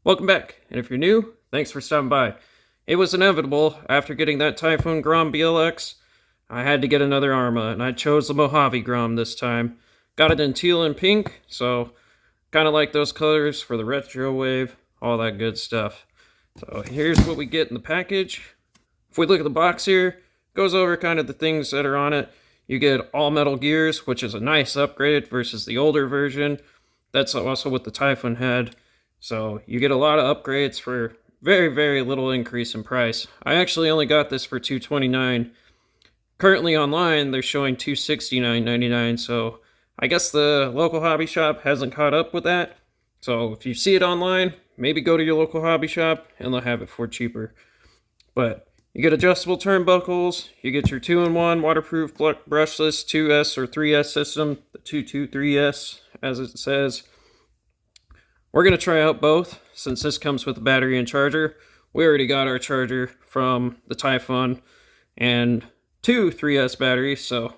Welcome back, and if you're new, thanks for stopping by. It was inevitable, after getting that Typhoon Grom BLX, I had to get another Arrma, and I chose the Mojave Grom this time. Got it in teal and pink, so kind of like those colors for the retro wave, all that good stuff. So here's what we get in the package. If we look at the box here, goes over kind of the things that are on it. You get all metal gears, which is a nice upgrade versus the older version. That's also what the Typhoon had. So you get a lot of upgrades for very little increase in price. I actually only got this for $229. Currently online, they're showing $269.99. So I guess the local hobby shop hasn't caught up with that. So if you see it online, maybe go to your local hobby shop and they'll have it for cheaper. But you get adjustable turnbuckles. You get your 2-in-1 waterproof brushless 2S or 3S system. The 223S, as it says. We're going to try out both, since this comes with a battery and charger. We already got our charger from the Typhoon and 2 3S batteries, so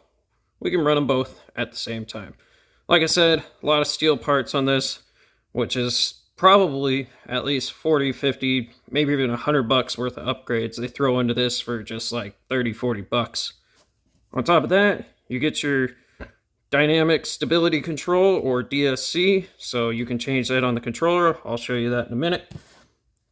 we can run them both at the same time. Like I said, a lot of steel parts on this, which is probably at least 40, 50, maybe even $100 worth of upgrades they throw into this for just like 30, 40 bucks. On top of that, you get your dynamic stability control, or DSC, so you can change that on the controller. I'll show you that in a minute.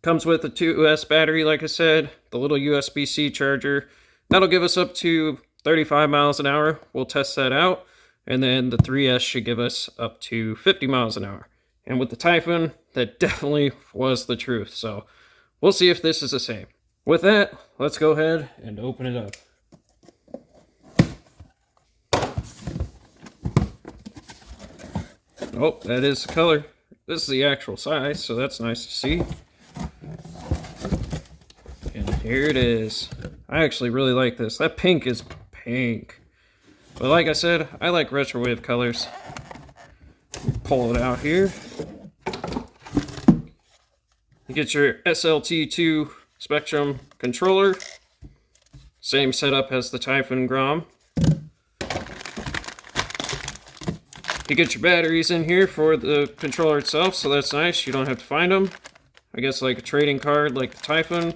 Comes with a 2S battery, like I said, the little USB-C charger. That'll give us up to 35 miles an hour. We'll test that out. And then the 3S should give us up to 50 miles an hour. And with the Typhoon, that definitely was the truth. So we'll see if this is the same. With that, let's go ahead and open it up. Oh, that is the color. This is the actual size, so that's nice to see. And here it is. I actually really like this. That pink is pink. But like I said, I like retro wave colors. Pull it out here. You get your SLT2 Spectrum controller. Same setup as the Typhoon Grom. You get your batteries in here for the controller itself, so that's nice. You don't have to find them. I guess like a trading card like the Typhoon.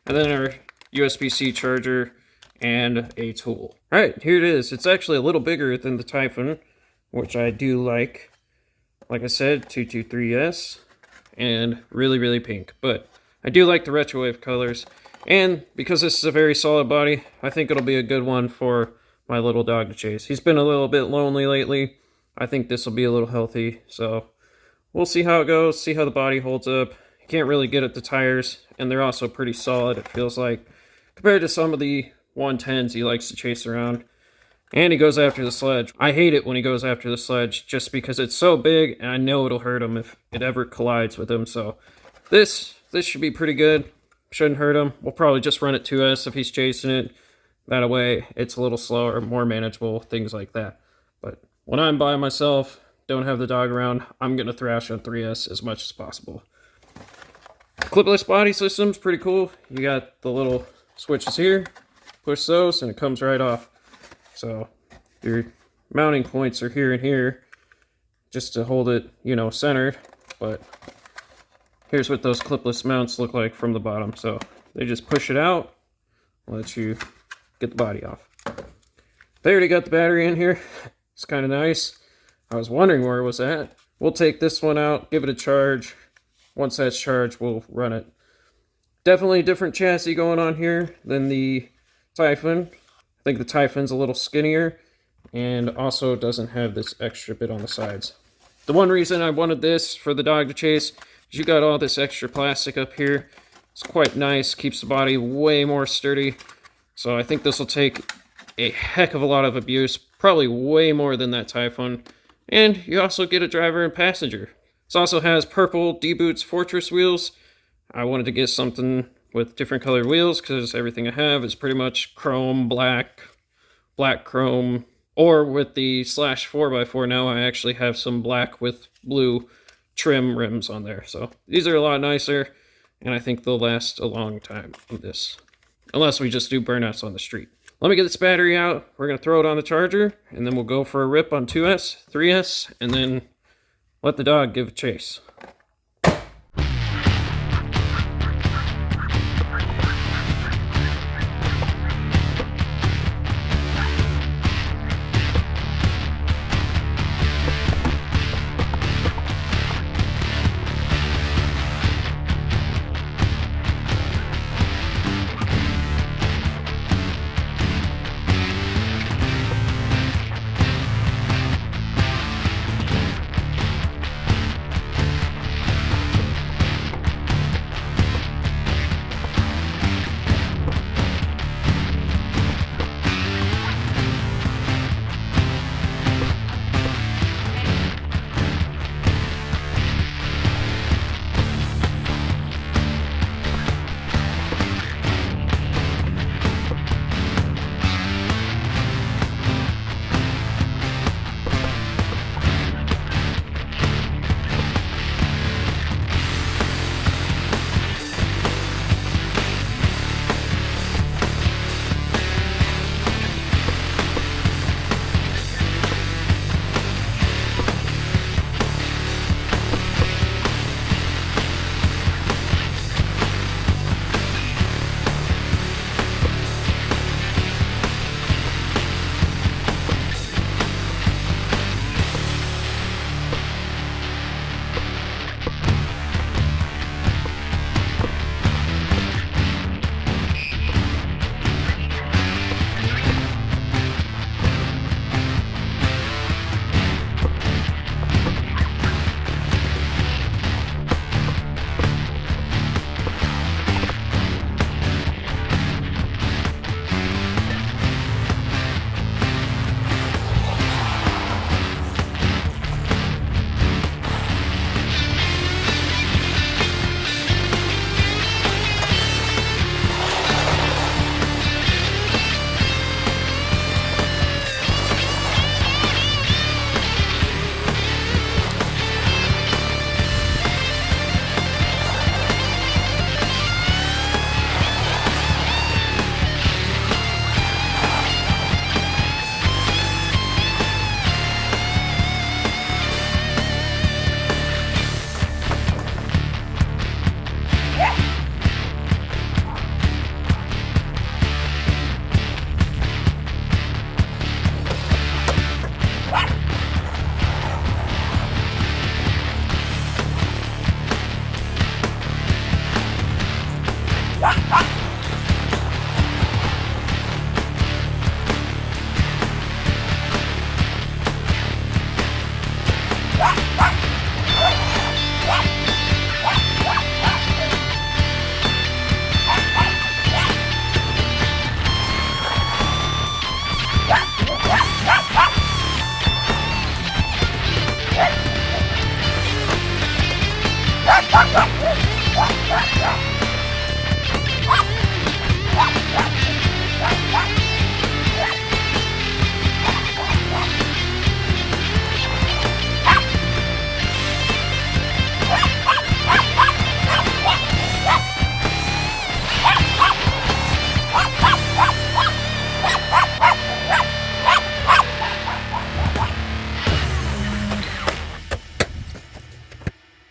And then our USB-C charger and a tool. Alright, here it is. It's actually a little bigger than the Typhoon, which I do like. Like I said, 223S, and really pink. But I do like the retro wave colors. And because this is a very solid body, I think it'll be a good one for my little dog to chase. He's been a little bit lonely lately. I think this will be a little healthy, so we'll see how it goes, see how the body holds up. You can't really get at the tires, and they're also pretty solid, it feels like, compared to some of the 110s he likes to chase around. And he goes after the sledge. I hate it when he goes after the sledge, just because it's so big, and I know it'll hurt him if it ever collides with him, so this should be pretty good. Shouldn't hurt him. We'll probably just run it 2S if he's chasing it. That way, it's a little slower, more manageable, things like that. But when I'm by myself, don't have the dog around, I'm going to thrash on 3S as much as possible. Clipless body system's pretty cool. You got the little switches here, push those, and it comes right off. So your mounting points are here and here, just to hold it, centered. But here's what those clipless mounts look like from the bottom. So they just push it out, let you get the body off. They already got the battery in here. It's kind of nice. I was wondering where it was at. We'll take this one out, give it a charge. Once that's charged, we'll run it. Definitely a different chassis going on here than the Typhoon. I think the Typhoon's a little skinnier and also doesn't have this extra bit on the sides. The one reason I wanted this for the dog to chase is you got all this extra plastic up here. It's quite nice, keeps the body way more sturdy. So I think this will take a heck of a lot of abuse, probably way more than that Typhoon. And you also get a driver and passenger. This also has purple D-Boots Fortress wheels. I wanted to get something with different colored wheels because everything I have is pretty much chrome, black chrome, or with the slash 4x4 now I actually have some black with blue trim rims on there. So these are a lot nicer, and I think they'll last a long time with this. Unless we just do burnouts on the street. Let me get this battery out. We're going to throw it on the charger, and then we'll go for a rip on 2S, 3S, and then let the dog give a chase.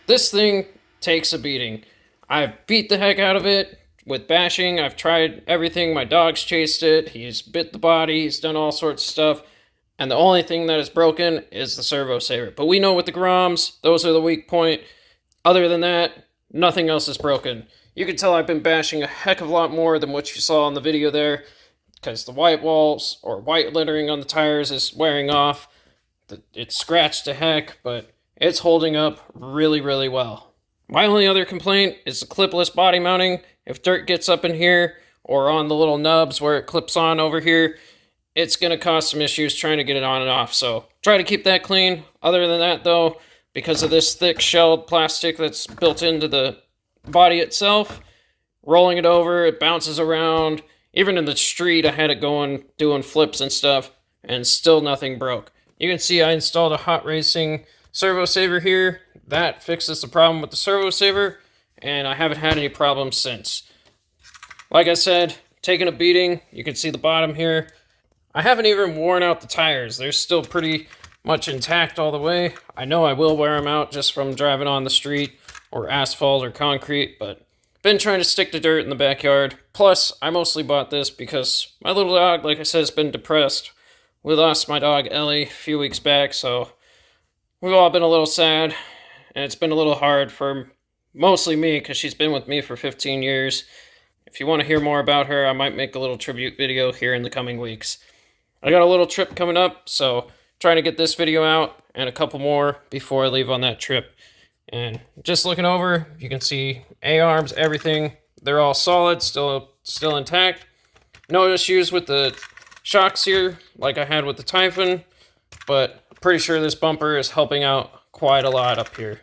This thing takes a beating. I've beat the heck out of it with bashing. I've tried everything. My dog's chased it. He's bit the body. He's done all sorts of stuff. And the only thing that is broken is the servo saver. But we know with the Groms, those are the weak point. Other than that, nothing else is broken. You can tell I've been bashing a heck of a lot more than what you saw in the video there, because the white walls or white lettering on the tires is wearing off. It's scratched to heck, but it's holding up really, really well. My only other complaint is the clipless body mounting. If dirt gets up in here or on the little nubs where it clips on over here, it's going to cause some issues trying to get it on and off. So try to keep that clean. Other than that, though, because of this thick shelled plastic that's built into the body itself, rolling it over, it bounces around. Even in the street, I had it going, doing flips and stuff, and still nothing broke. You can see I installed a hot racing servo saver here. That fixes the problem with the servo saver, and I haven't had any problems since. Like I said, taking a beating. You can see the bottom here. I haven't even worn out the tires. They're still pretty much intact all the way. I know I will wear them out just from driving on the street or asphalt or concrete, but been trying to stick to dirt in the backyard. Plus, I mostly bought this because my little dog, like I said, has been depressed. We lost my dog Ellie a few weeks back, so we've all been a little sad, and it's been a little hard for mostly me because she's been with me for 15 years. If you want to hear more about her, I might make a little tribute video here in the coming weeks. I got a little trip coming up, so trying to get this video out and a couple more before I leave on that trip. And just looking over, you can see A-arms, everything. They're all solid, still intact. No issues with the shocks here like I had with the Typhoon, but I'm pretty sure this bumper is helping out quite a lot up here.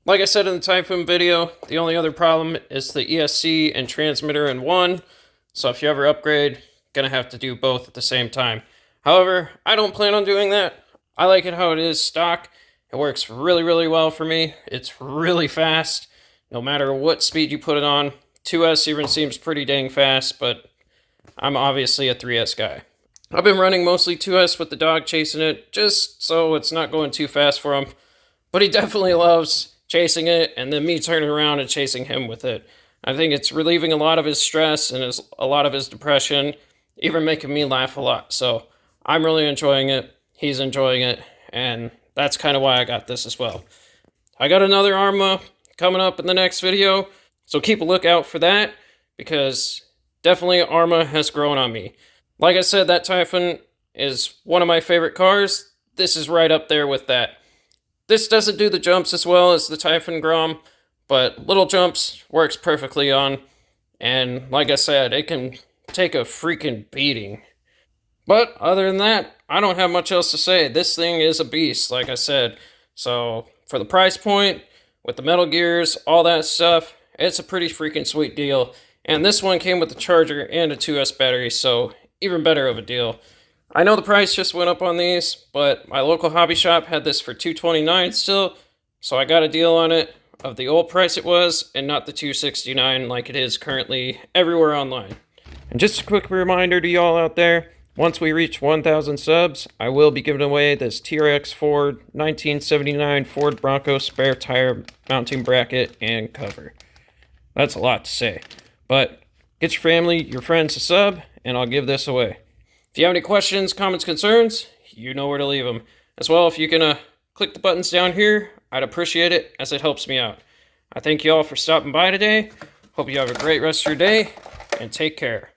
Like I said in the Typhoon video, the only other problem is the ESC and transmitter in one. So if you ever upgrade, gonna have to do both at the same time. However, I don't plan on doing that. I like it how it is stock. It works really, really well for me. It's really fast, no matter what speed you put it on. 2S even seems pretty dang fast, but I'm obviously a 3S guy. I've been running mostly 2S with the dog chasing it, just so it's not going too fast for him. But he definitely loves chasing it, and then me turning around and chasing him with it. I think it's relieving a lot of his stress and a lot of his depression, even making me laugh a lot. So I'm really enjoying it. He's enjoying it, and that's kind of why I got this as well. I got another Arrma coming up in the next video, so keep a lookout for that, because definitely Arrma has grown on me. Like I said, that Typhoon is one of my favorite cars. This is right up there with that. This doesn't do the jumps as well as the Typhoon Grom, but little jumps works perfectly on. And like I said, it can take a freaking beating. But other than that, I don't have much else to say. This thing is a beast, like I said. So for the price point, with the metal gears, all that stuff, it's a pretty freaking sweet deal. And this one came with a charger and a 2S battery, so even better of a deal. I know the price just went up on these, but my local hobby shop had this for $229 still, so I got a deal on it of the old price it was, and not the $269 like it is currently everywhere online. And just a quick reminder to y'all out there, once we reach 1,000 subs, I will be giving away this TRX Ford 1979 Ford Bronco spare tire mounting bracket and cover. That's a lot to say, but get your family, your friends to sub, and I'll give this away. If you have any questions, comments, concerns, you know where to leave them. As well, if you can click the buttons down here, I'd appreciate it, as it helps me out. I thank you all for stopping by today. Hope you have a great rest of your day, and take care.